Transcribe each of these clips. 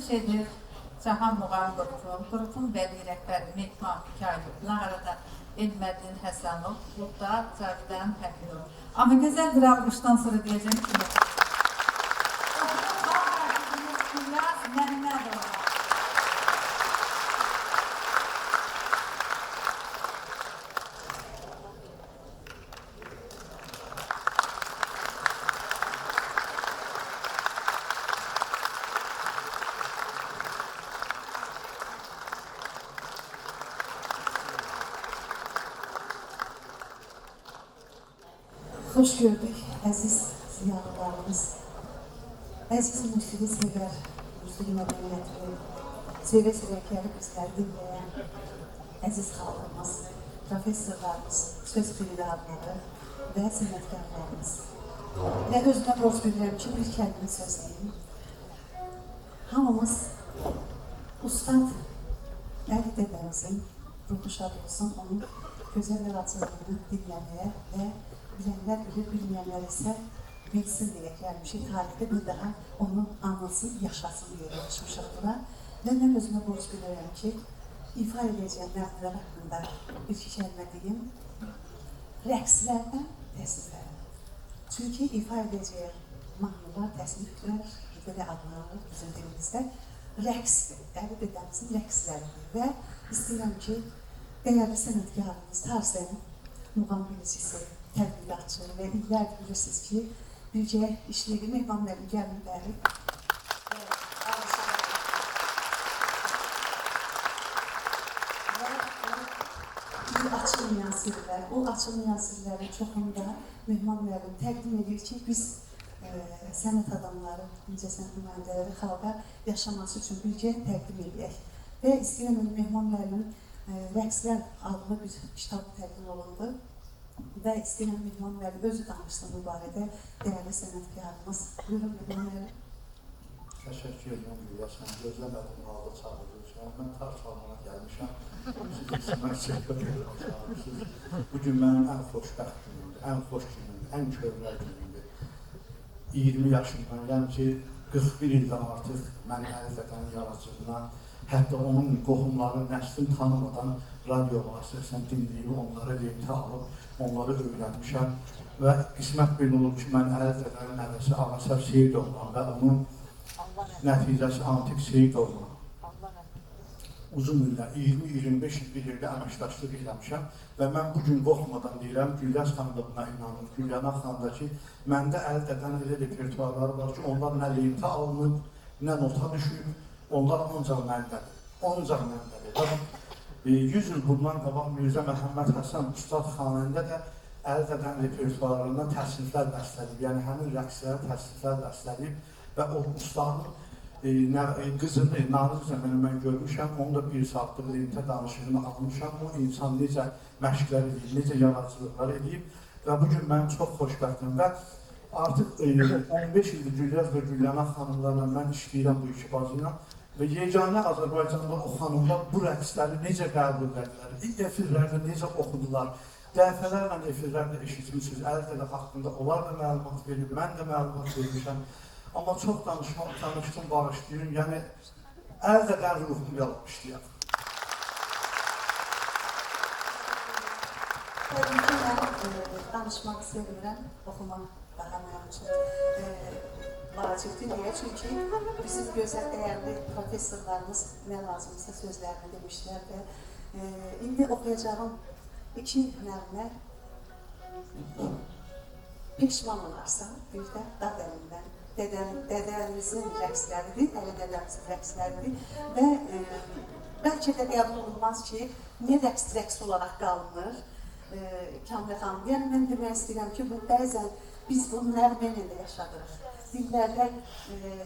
çıxış edir Cahan Muğam qrupun bədii rəhbəri Mehman Hikaylı, Nağarada Elmədin Həsənov, Qurtda Cavidan Həqirov. Amma gözəl bir alqışdan sonra deyəcəm ki, hoş gördük əziz ziyalılarımız, əziz musiqi sevər, musiqi mədəniyyətli, sevə-sevəkləri bizləri dinləyən əziz xalqımız, professorlarımız, söz qeydarları və sənətkarlarımız. Və özümə borc bilirəm ki, bir kəlmə söz deyim. Hamımız Ustad Əli Dədəmizin ruhu şad olsun, onun gözəl yaratıcılığını dinləməyə və bilənlər bilir, bilməyənlər isə bilsin deyə gəlmişik. Tarixdə bir daha onu anlasın, yaşasın deyə yaşmışıq bura. Və mən özümə borc bilirəm ki, ifa edəcəyəm nəğmələr haqqında bir-iki kəlmə deyim. Rəqslərdən təsniflər. Çünki ifa edəcəyəm mahnılar, təsniflər, belə adlanır bizim dilimizdə. Rəqsdir, Əli Dədəmizin rəqsləridir və istəyirəm ki, dəyərli sənətkarımız Tarzən, muğam bilicisi, tədqiqatçı və illərdir bilirsiniz ki, bircə işləyir, Mehman müəllim gəlin bəri. Bir açılmayan sirlər, o açılmayan sirlərin çoxunda Mehman müəllim təqdim edir ki, biz sənət adamları, incəsənət nümayəndələri xalqa yaşaması üçün bircə təqdim edək. Və istəyirəm Mehman müəllimin Rəqslər adlı bir kitab təqdim olundu. Və istəyirəm Mehman müəllim özü danışsın bu barədə dəyərli sənətkarımız. Buyurun Mehman müəllim. Təşəkkür edirəm Gülya, sən gözləmədim halda çağırıyorsan. Mən Tarz halına gəlmişəm. Mən söhbət edirəm çağırırsınız. Bugün mənim ən xoşbəxt günümdür, ən xoş günümdür, ən kövrək günümdür. 20 yaşındayım ki, 41 ildən artıq məni Əli Dədənin yaradıcılığına, hətta onun qohumları, nəslini tanımadan radio vasitəsilə dinləyib, onlara lentə alıb, onları öyrənmişəm və qismət bir olub ki, mən Əli Dədənin nəvəsi Ağasəv Seyidovla və onun nəticəsi Antik Seyidovla uzun illər, 20-25 il bir yerdə əməkdaşlıq eləmişəm və mən bugün qorxmadan deyirəm, Gülyaz xanım da buna inanır, Gülyana xanım da ki, məndə Əli Dədənin elə repertuarları var ki, onlar nə lentə alınıb, nə nota düşüb, onlar ancaq məndədir, ancaq məndədir. 100 il bundan qabaq Mirzə Məhəmməd Həsən Ustad xanəndə də Əli Dədənin repertuarlarından təsniflər bəstələyib, yəni həmin rəqslərə təsniflər bəstələyib və o ustadın qızını, Narız Zəməni mən görmüşəm, onu da bir saatlıq lentə danışığını almışam, o insan necə məşqlər edib, necə yaradıcılıqlar edib və bugün mən çox xoşbəxtəm və artıq 15 ildir Gülyaz və Gülyana xanımlarla mən işləyirəm bu iki bazı ilə və yeganə Azərbaycanda o xanımlar bu rəqsləri necə qəbul edilər, efirlərdə necə oxudular, dəfələrlə efirlərdə eşitmişsiniz, Əli Dədə haqqında onlar da məlumat verib, mən də məlumat vermişəm. Amma çox danışdım, bağışlayın, yəni Əli Dədənin ruhunu yalıbmışlayaq. Təbii ki, mən danışmaq sevirəm, oxumaq daha mənim üçün vacibdir deyə, çünki bizim gözəl dəyərli professorlarımız nə lazımsa sözlərini demişlər və indi oxuyacağım iki nəğmə peşman olarsa, bir də dad əlindən. Dədəmizin rəqsləridir, Əli Dədəmizin rəqsləridir və bəlkə də qəbul olunmaz ki, nə rəqs olaraq qalınır Kamil xanım. Yəni, mən demək istəyirəm ki, bəzən biz bunu nəğmə ilə də yaşadırıq. Dillərdə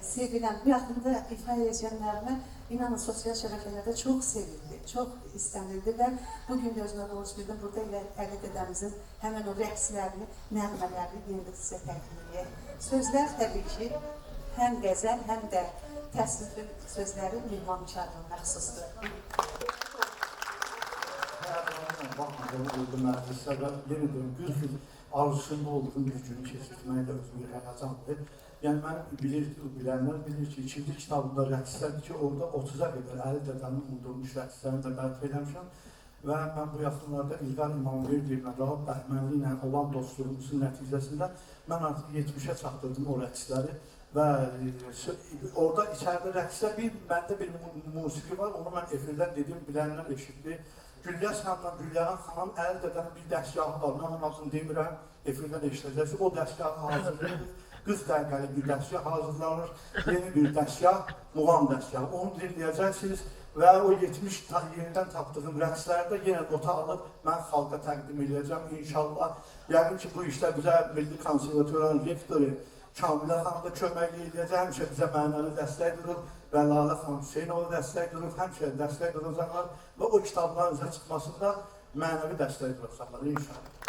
sevilən, bir yaxında ifa edəcəyən nəğmə, inanın, sosial şəbəkələrdə çox sevildi, çox istənildi və bugün də özümə borc bildim, burada ilə Əli Dədəmizin həmən o rəqslərini, nəğmələrini yenidə sizə təqdim edək. Sözlər təbii ki, həm qəzəl, həm də təsnifli sözləri Mehman Hikaylı'na məxsusdur. Baxmadığım oldu məclisə və yenə deyim, 40 il arzusunda olduğum bir günü keçirtməyə də özümü həyəcandır. Yəni mən bilənlər bilir ki, 2-ci kitabımda rəqslərdir ki, orada 30-a qədər Əli Dədənin unudulmuş rəqslərini də bərpa eləmişəm. Və mən bu yaxınlarda İlqar İmamverdiyevlə, Rahab Bəhmənli ilə olan dostluğumuzun nəticəsində mən artıq 70-ə çatdırdım o rəqsləri. Və orada içəridə rəqsdə məndə bir musiqi var, onu mən efirdən dedim, bilənlər eşitdi. Gülyas xanımla Gülyana xanım Əli Dədənin bir dəstgahı var, mən onun adını demirəm, efirdən eşitəcəksiniz. O dəstgahı hazırlayır, 40 dəqiqəlik bir dəstgah hazırlanır, yeni bir dəstgah, muğam dəstgahı. Onu dinləyəcəksiniz və o 70 yenidən tapdığım rəqsləri də yenə nota alıb mən xalqa təqdim edəcəm inşallah. Yəqin ki, bu işdə bizə Milli Konservatuvarın rektoru Kamilə xanım da kömək edəcək, həmişə bizə mənəvi dəstək durur və Lalə xanım Hüseynova dəstək durur, həmişə dəstək duracaqlar və o kitabların üzrə çıxmasında mənəvi dəstək duracaqlar inşallah.